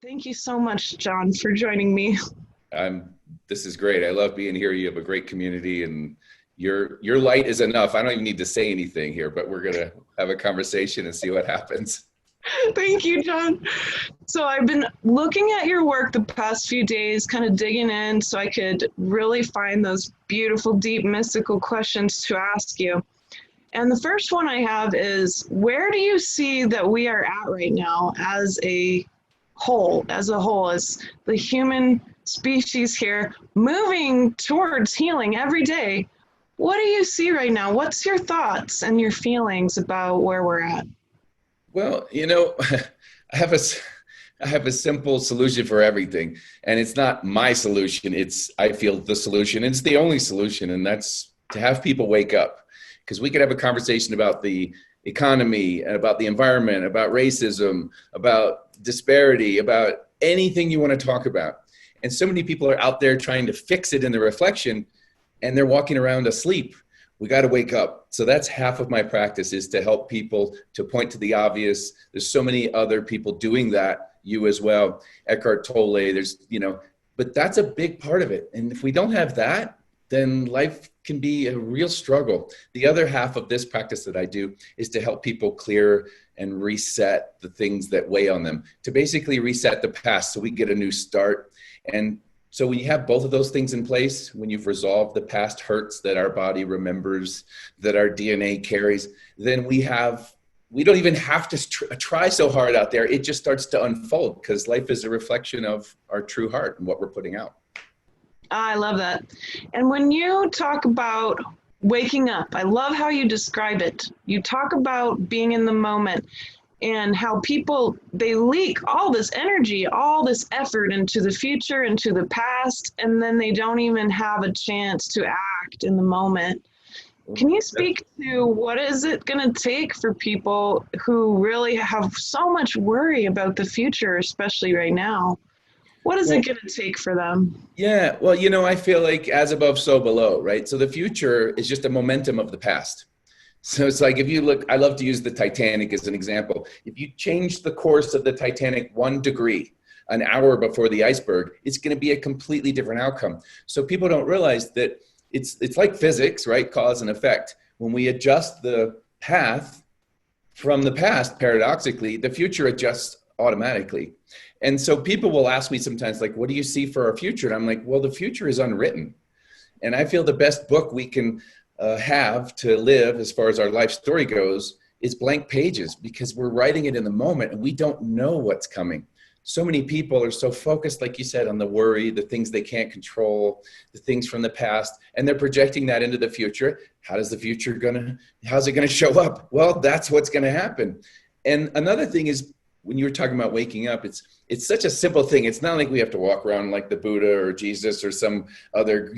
Thank you so much, John, for joining me. I'm, this is great. I love being here. You have a great community and your light is enough. I don't even need to say anything here, but we're going to have a conversation and see what happens. Thank you, John. So I've been looking at your work the past few days, kind of digging in so I could really find those beautiful, deep, mystical questions to ask you. And the first one I have is, where do you see that we are at right now as a whole, as the human species here, moving towards healing every day? What do you see right now? What's your thoughts and your feelings about where we're at? Well, I have a simple solution for everything, and it's not my solution. It's, I feel, the solution. It's the only solution, and that's to have people wake up. Because we could have a conversation about the economy, and about the environment, about racism, about disparity, about anything you want to talk about. And so many people are out there trying to fix it in the reflection, and they're walking around asleep. We got to wake up. So that's half of my practice, is to help people to point to the obvious. There's so many other people doing that, you as well, Eckhart Tolle, but that's a big part of it. And if we don't have that, then life can be a real struggle. The other half of this practice that I do is to help people clear and reset the things that weigh on them, to basically reset the past so we get a new start. And so when you have both of those things in place, when you've resolved the past hurts that our body remembers, that our DNA carries, then we don't even have to try so hard out there. It just starts to unfold, because life is a reflection of our true heart and what we're putting out. I love that. And when you talk about waking up, I love how you describe it. You talk about being in the moment and how people, they leak all this energy, all this effort into the future, into the past, and then they don't even have a chance to act in the moment. Can you speak to what is it going to take for people who really have so much worry about the future, especially right now? What is it going to take for them? Yeah, well, I feel like as above, so below, right? So the future is just a momentum of the past. So it's like, if you look, I love to use the Titanic as an example. If you change the course of the Titanic 1 degree, an hour before the iceberg, it's going to be a completely different outcome. So people don't realize that it's like physics, right? Cause and effect. When we adjust the path from the past, paradoxically, the future adjusts automatically. And so people will ask me sometimes, like, what do you see for our future? And I'm like, well, the future is unwritten. And I feel the best book we can have to live, as far as our life story goes, is blank pages, because we're writing it in the moment and we don't know what's coming. So many people are so focused, like you said, on the worry, the things they can't control, the things from the past, and they're projecting that into the future. How's it gonna show up? Well, that's what's gonna happen. And another thing is, when you were talking about waking up, it's such a simple thing. It's not like we have to walk around like the Buddha or Jesus or some other,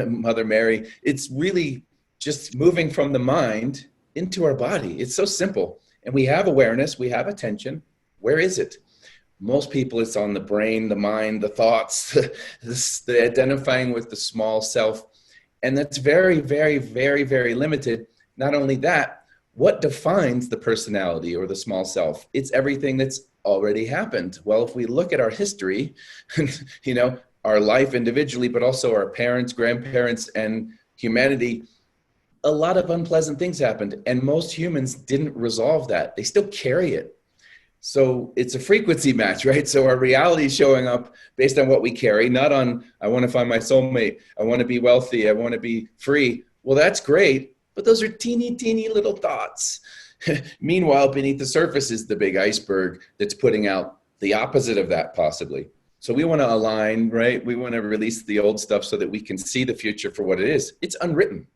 Mother Mary. It's really just moving from the mind into our body. It's so simple. And we have awareness, we have attention. Where is it? Most people, it's on the brain, the mind, the thoughts, the identifying with the small self. And that's very, very, very, very limited. Not only that, what defines the personality or the small self? It's everything that's already happened. Well, if we look at our history, our life individually, but also our parents, grandparents, and humanity, a lot of unpleasant things happened. And most humans didn't resolve that. They still carry it. So it's a frequency match, right? So our reality is showing up based on what we carry, not on, I want to find my soulmate, I want to be wealthy, I want to be free. Well, that's great. But those are teeny, teeny little thoughts. Meanwhile, beneath the surface is the big iceberg that's putting out the opposite of that, possibly. So we want to align, right? We want to release the old stuff so that we can see the future for what it is. It's unwritten.